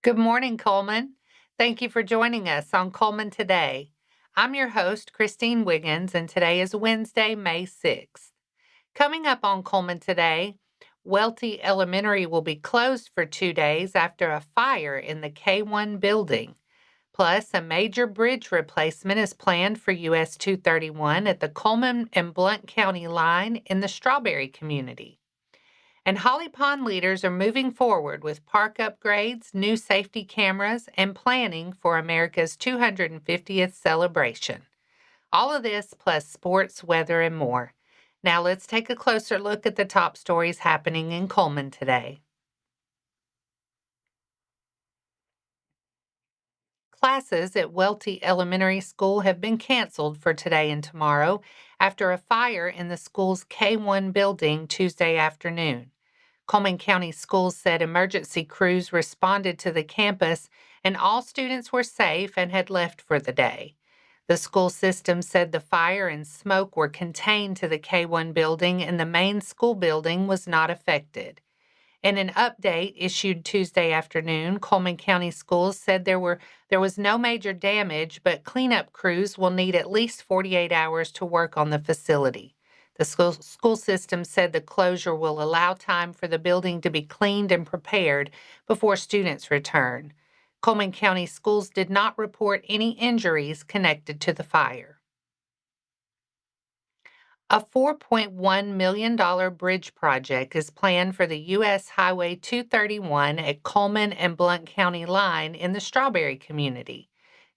Good morning, Coleman. Thank you for joining us on Coleman Today. I'm your host, Christine Wiggins, and today is Wednesday, May 6th. Coming up on Coleman Today, Welti Elementary will be closed for 2 days after a fire in the K1 building. Plus, a major bridge replacement is planned for US 231 at the Cullman-Blount County line in the Strawberry community. And Holly Pond leaders are moving forward with park upgrades, new safety cameras, and planning for America's 250th celebration. All of this plus sports, weather, and more. Now let's take a closer look at the top stories happening in Cullman today. Classes at Welti Elementary School have been canceled for today and tomorrow after a fire in the school's K1 building Tuesday afternoon. Cullman County Schools said emergency crews responded to the campus and all students were safe and had left for the day. The school system said the fire and smoke were contained to the K1 building and the main school building was not affected. In an update issued Tuesday afternoon, Cullman County Schools said there was no major damage, but cleanup crews will need at least 48 hours to work on the facility. The school system said the closure will allow time for the building to be cleaned and prepared before students return. Cullman County Schools did not report any injuries connected to the fire. A $4.1 million bridge project is planned for the U.S. Highway 231 at Cullman-Blount County line in the Strawberry community.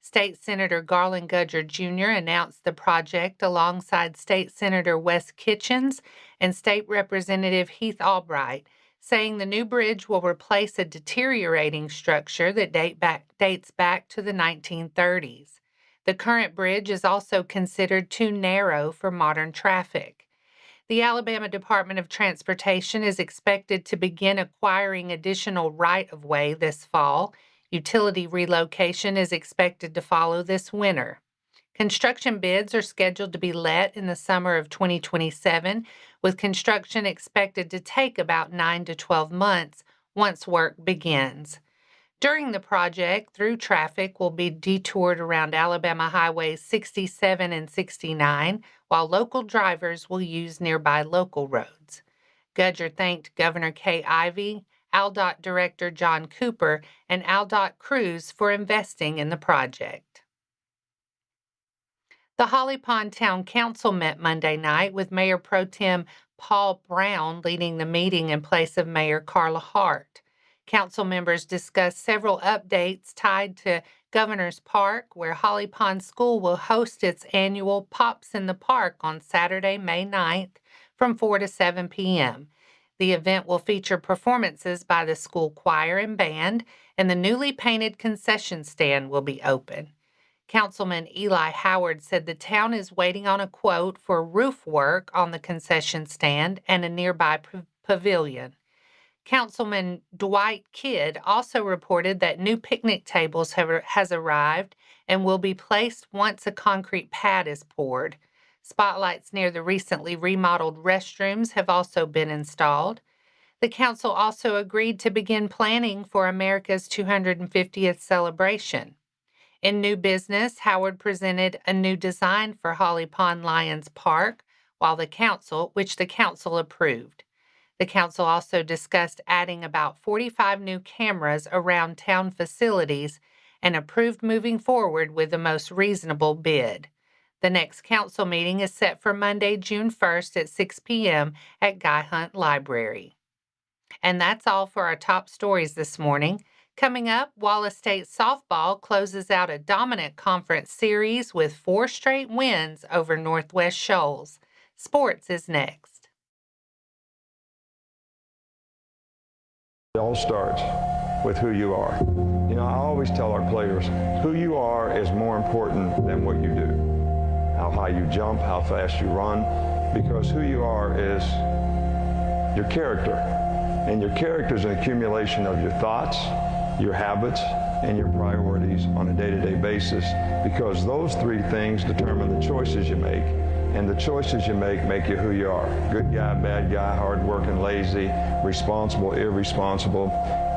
State Senator Garland Gudger Jr. announced the project alongside State Senator Wes Kitchens and State Representative Heath Albright, saying the new bridge will replace a deteriorating structure that dates back to the 1930s. The current bridge is also considered too narrow for modern traffic. The Alabama Department of Transportation is expected to begin acquiring additional right-of-way this fall. Utility relocation is expected to follow this winter. Construction bids are scheduled to be let in the summer of 2027, with construction expected to take about 9 to 12 months once work begins. During the project, through traffic will be detoured around Alabama Highways 67 and 69, while local drivers will use nearby local roads. Gudger thanked Governor Kay Ivey, AlDOT Director John Cooper, and AlDOT crews for investing in the project. The Holly Pond Town Council met Monday night with Mayor Pro Tem Paul Brown leading the meeting in place of Mayor Carla Hart. Council members discussed several updates tied to Governor's Park, where Holly Pond School will host its annual Pops in the Park on Saturday, May 9th from 4 to 7 p.m. The event will feature performances by the school choir and band, and the newly painted concession stand will be open. Councilman Eli Howard said the town is waiting on a quote for roof work on the concession stand and a nearby pavilion. Councilman Dwight Kidd also reported that new picnic tables has arrived and will be placed once a concrete pad is poured. Spotlights near the recently remodeled restrooms have also been installed. The council also agreed to begin planning for America's 250th celebration. In new business, Howard presented a new design for Holly Pond Lions Park, which the council approved. The council also discussed adding about 45 new cameras around town facilities and approved moving forward with the most reasonable bid. The next council meeting is set for Monday, June 1st at 6 p.m. at Guy Hunt Library. And that's all for our top stories this morning. Coming up, Wallace State softball closes out a dominant conference series with 4 straight wins over Northwest Shoals. Sports is next. It all starts with who you are. You know, I always tell our players, who you are is more important than what you do. How high you jump, how fast you run, because who you are is your character. And your character is an accumulation of your thoughts, your habits, and your priorities on a day-to-day basis, because those 3 things determine the choices you make. And the choices you make you who you are. Good guy, bad guy, hardworking, lazy, responsible, irresponsible.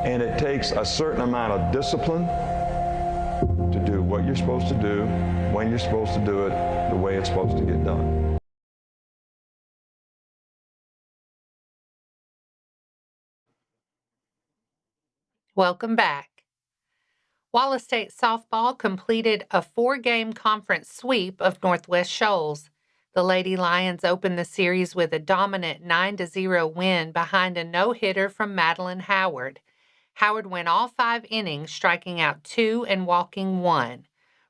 And it takes a certain amount of discipline to do what you're supposed to do, when you're supposed to do it, the way it's supposed to get done. Welcome back. Wallace State softball completed a 4-game conference sweep of Northwest Shoals. The Lady Lions opened the series with a dominant 9-0 win behind a no-hitter from Madeline Howard. Howard went all 5 innings, striking out 2 and walking 1.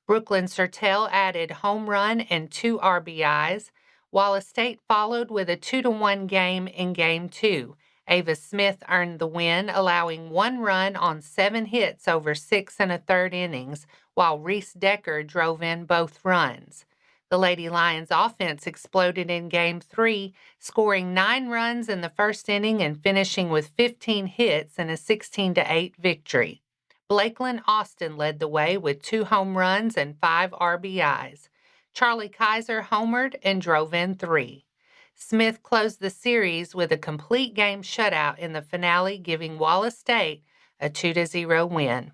Brooklyn Sertel added home run and 2 RBIs. Wallace State followed with a 2-1 game in Game 2. Ava Smith earned the win, allowing 1 run on 7 hits over 6 1/3 innings, while Reese Decker drove in both runs. The Lady Lions offense exploded in Game 3, scoring 9 runs in the first inning and finishing with 15 hits in a 16-8 victory. Blakeland Austin led the way with 2 home runs and 5 RBIs. Charlie Kaiser homered and drove in 3. Smith closed the series with a complete game shutout in the finale, giving Wallace State a 2-0 win.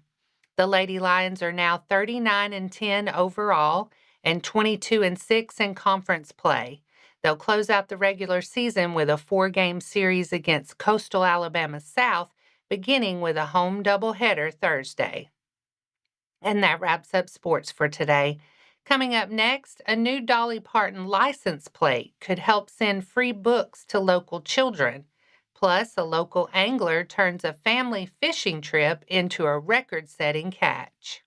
The Lady Lions are now 39-10 overall and 22-6 in conference play. They'll close out the regular season with a 4-game series against Coastal Alabama South, beginning with a home doubleheader Thursday. And that wraps up sports for today. Coming up next, a new Dolly Parton license plate could help send free books to local children. Plus, a local angler turns a family fishing trip into a record-setting catch.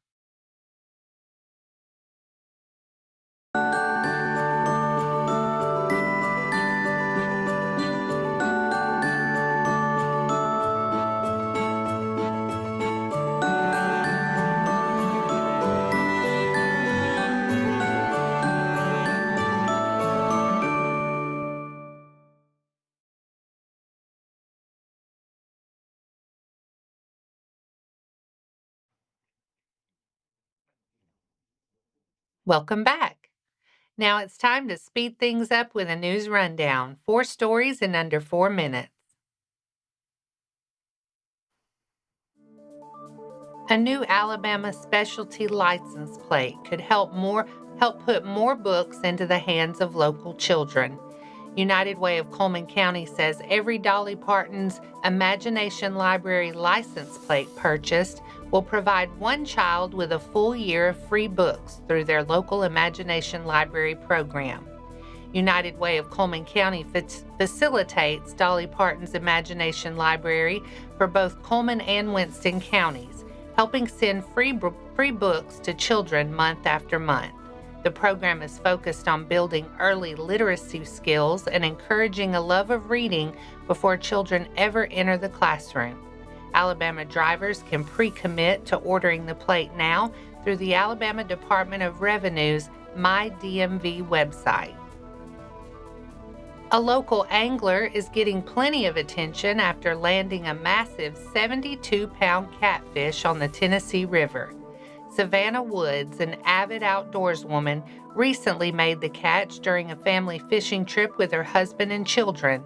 Welcome back. Now it's time to speed things up with a news rundown. 4 stories in under 4 minutes. A new Alabama specialty license plate could help put more books into the hands of local children. United Way of Cullman County says every Dolly Parton's Imagination Library license plate purchased will provide one child with a full year of free books through their local Imagination Library program. United Way of Cullman County facilitates Dolly Parton's Imagination Library for both Cullman and Winston counties, helping send free books to children month after month. The program is focused on building early literacy skills and encouraging a love of reading before children ever enter the classroom. Alabama drivers can pre-commit to ordering the plate now through the Alabama Department of Revenue's MyDMV website. A local angler is getting plenty of attention after landing a massive 72-pound catfish on the Tennessee River. Savannah Woods, an avid outdoorswoman, recently made the catch during a family fishing trip with her husband and children.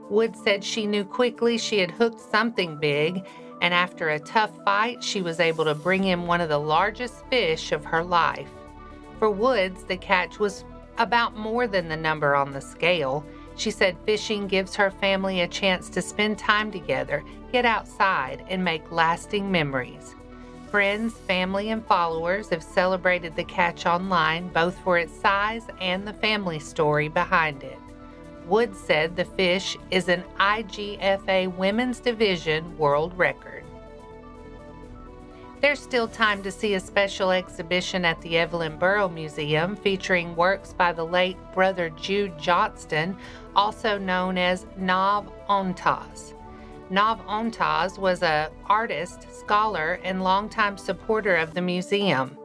Woods said she knew quickly she had hooked something big, and after a tough fight, she was able to bring in one of the largest fish of her life. For Woods, the catch was about more than the number on the scale. She said fishing gives her family a chance to spend time together, get outside, and make lasting memories. Friends, family, and followers have celebrated the catch online, both for its size and the family story behind it. Woods said the fish is an IGFA Women's Division world record. There's still time to see a special exhibition at the Evelyn Burrow Museum featuring works by the late brother Jude Johnston, also known as Nav Ontaz. Nav Ontaz was an artist, scholar, and longtime supporter of the museum.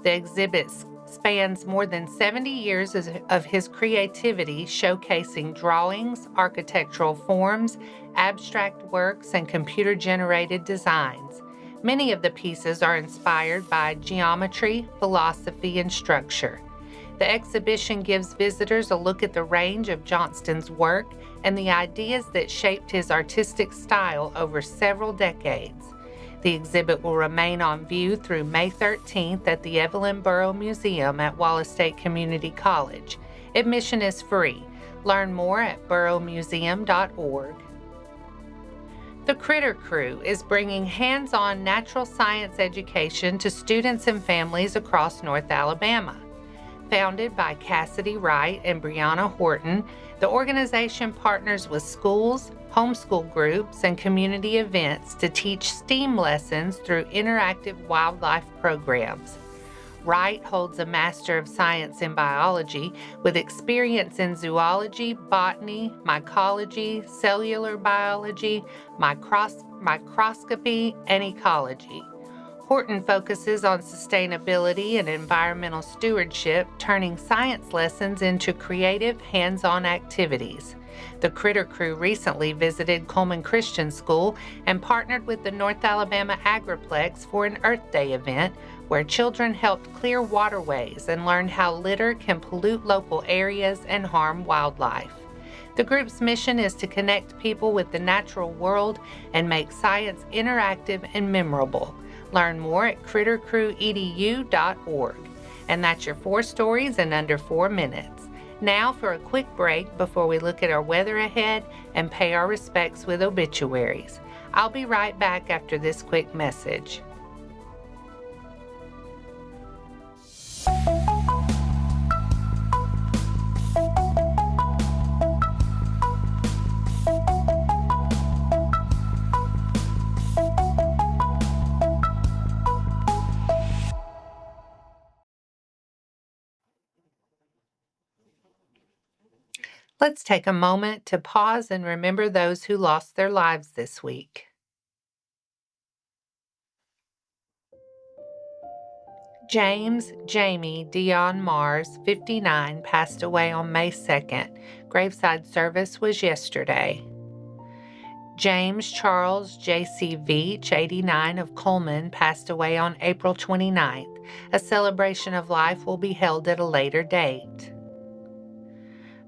The exhibit spans more than 70 years of his creativity, showcasing drawings, architectural forms, abstract works, and computer-generated designs. Many of the pieces are inspired by geometry, philosophy, and structure. The exhibition gives visitors a look at the range of Johnston's work and the ideas that shaped his artistic style over several decades. The exhibit will remain on view through May 13th at the Evelyn Burrow Museum at Wallace State Community College. Admission is free. Learn more at burrowmuseum.org. The Critter Crew is bringing hands-on natural science education to students and families across North Alabama. Founded by Cassidy Wright and Brianna Horton, the organization partners with schools, homeschool groups, and community events to teach STEAM lessons through interactive wildlife programs. Wright holds a Master of Science in Biology with experience in zoology, botany, mycology, cellular biology, microscopy, and ecology. Horton focuses on sustainability and environmental stewardship, turning science lessons into creative, hands-on activities. The Critter Crew recently visited Cullman Christian School and partnered with the North Alabama Agriplex for an Earth Day event where children helped clear waterways and learned how litter can pollute local areas and harm wildlife. The group's mission is to connect people with the natural world and make science interactive and memorable. Learn more at crittercrewedu.org. And that's your 4 stories in under 4 minutes. Now for a quick break before we look at our weather ahead and pay our respects with obituaries. I'll be right back after this quick message. Let's take a moment to pause and remember those who lost their lives this week. James Jamie Dion Mars, 59, passed away on May 2nd. Graveside service was yesterday. James Charles J.C. Veach, 89, of Cullman, passed away on April 29th. A celebration of life will be held at a later date.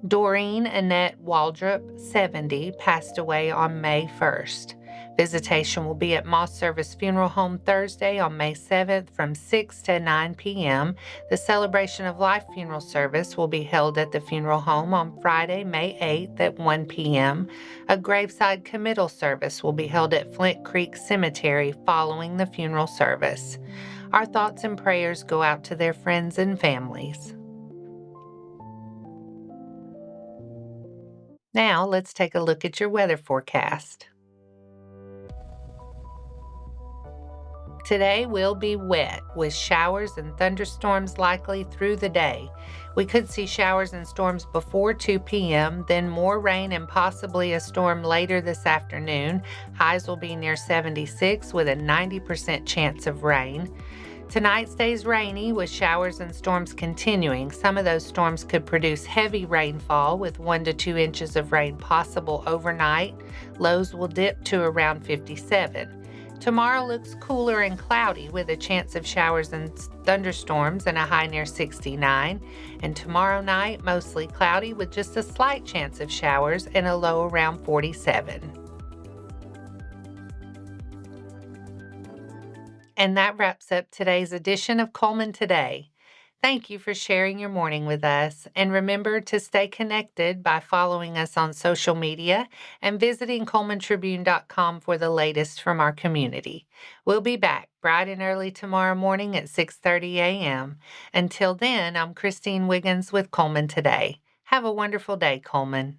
Doreen Annette Waldrep, 70, passed away on May 1st. Visitation will be at Moss Service Funeral Home Thursday on May 7th from 6 to 9 p.m. The Celebration of Life funeral service will be held at the funeral home on Friday, May 8th at 1 p.m. A graveside committal service will be held at Flint Creek Cemetery following the funeral service. Our thoughts and prayers go out to their friends and families. Now, let's take a look at your weather forecast. Today will be wet, with showers and thunderstorms likely through the day. We could see showers and storms before 2 p.m., then more rain and possibly a storm later this afternoon. Highs will be near 76 with a 90% chance of rain. Tonight stays rainy with showers and storms continuing. Some of those storms could produce heavy rainfall with 1 to 2 inches of rain possible overnight. Lows will dip to around 57. Tomorrow looks cooler and cloudy with a chance of showers and thunderstorms and a high near 69. And tomorrow night, mostly cloudy with just a slight chance of showers and a low around 47. And that wraps up today's edition of Cullman Today. Thank you for sharing your morning with us. And remember to stay connected by following us on social media and visiting CullmanTribune.com for the latest from our community. We'll be back bright and early tomorrow morning at 6:30 a.m. Until then, I'm Christine Wiggins with Cullman Today. Have a wonderful day, Cullman.